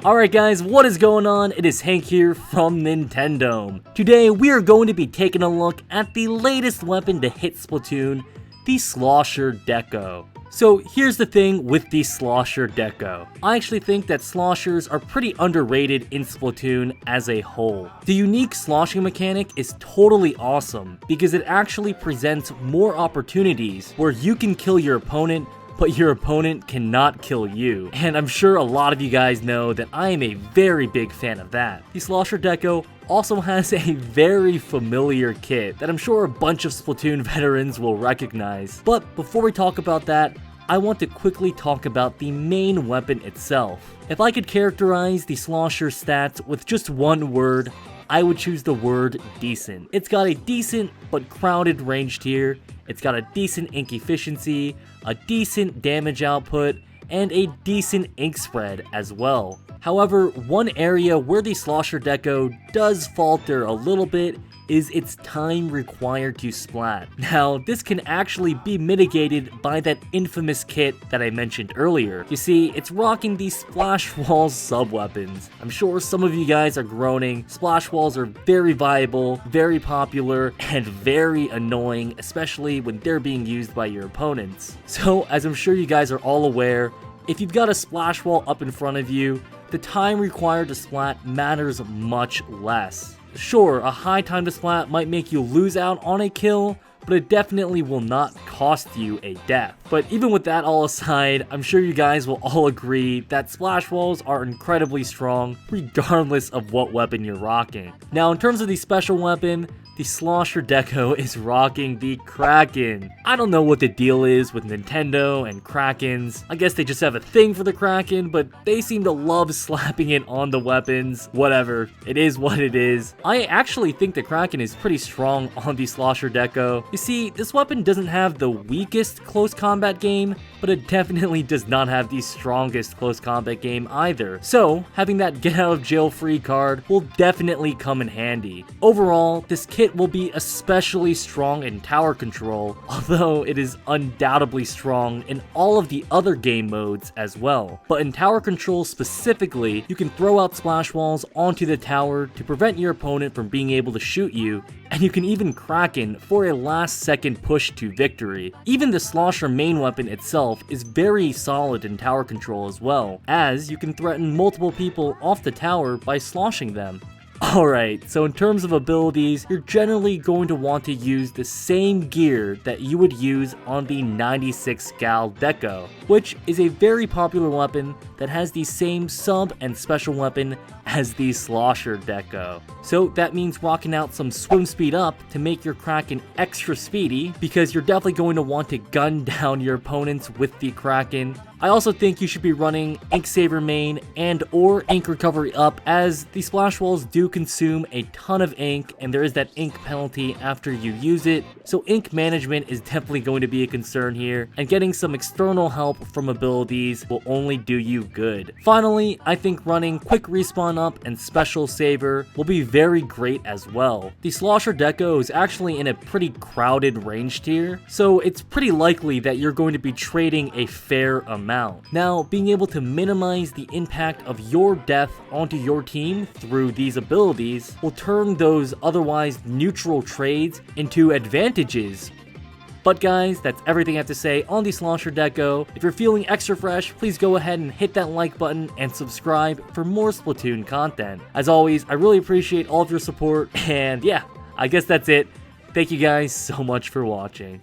Alright guys, what is going on? It is Hank here from Nintendome. Today we are going to be taking a look at the latest weapon to hit Splatoon, the Slosher Deco. So here's the thing with the Slosher Deco. I actually think that sloshers are pretty underrated in Splatoon as a whole. The unique sloshing mechanic is totally awesome because it actually presents more opportunities where you can kill your opponent, but your opponent cannot kill you. And I'm sure a lot of you guys know that I am a very big fan of that. The Slosher Deco also has a very familiar kit that I'm sure a bunch of Splatoon veterans will recognize. But before we talk about that, I want to quickly talk about the main weapon itself. If I could characterize the Slosher stats with just one word, I would choose the word decent. It's got a decent but crowded range tier, it's got a decent ink efficiency, a decent damage output, and a decent ink spread as well. However, one area where the Slosher Deco does falter a little bit is its time required to splat. Now, this can actually be mitigated by that infamous kit that I mentioned earlier. You see, it's rocking these Splash Walls sub-weapons. I'm sure some of you guys are groaning. Splash Walls are very viable, very popular, and very annoying, especially when they're being used by your opponents. So, as I'm sure you guys are all aware, if you've got a Splash Wall up in front of you, the time required to splat matters much less. Sure, a high time to splat might make you lose out on a kill, but it definitely will not cost you a death. But even with that all aside, I'm sure you guys will all agree that splash walls are incredibly strong regardless of what weapon you're rocking. Now in terms of the special weapon, the Slosher Deco is rocking the Kraken. I don't know what the deal is with Nintendo and Krakens. I guess they just have a thing for the Kraken, but they seem to love slapping it on the weapons. Whatever, it is what it is. I actually think the Kraken is pretty strong on the Slosher Deco. You see, this weapon doesn't have the weakest close combat game, but it definitely does not have the strongest close combat game either. So, having that get out of jail free card will definitely come in handy. Overall, this kit will be especially strong in tower control, although it is undoubtedly strong in all of the other game modes as well. But in tower control specifically, you can throw out splash walls onto the tower to prevent your opponent from being able to shoot you, and you can even Kraken for a last second push to victory. Even the Slosher main weapon itself is very solid in tower control as well, as you can threaten multiple people off the tower by sloshing them. Alright, so in terms of abilities, you're generally going to want to use the same gear that you would use on the 96 Gal Deco, which is a very popular weapon that has the same sub and special weapon as the Slosher Deco. So that means rocking out some swim speed up to make your Kraken extra speedy, because you're definitely going to want to gun down your opponents with the Kraken. I also think you should be running Ink Saver main and or Ink Recovery up, as the splash walls do consume a ton of ink and there is that ink penalty after you use it. So ink management is definitely going to be a concern here, and getting some external help from abilities will only do you good. Finally, I think running Quick Respawn up and Special Saver will be very great as well. The Slosher Deco is actually in a pretty crowded range tier, so it's pretty likely that you're going to be trading a fair amount. Now, being able to minimize the impact of your death onto your team through these abilities will turn those otherwise neutral trades into advantages. But guys, that's everything I have to say on the Slosher Deco. If you're feeling extra fresh, please go ahead and hit that like button and subscribe for more Splatoon content. As always, I really appreciate all of your support, and yeah, I guess that's it. Thank you guys so much for watching.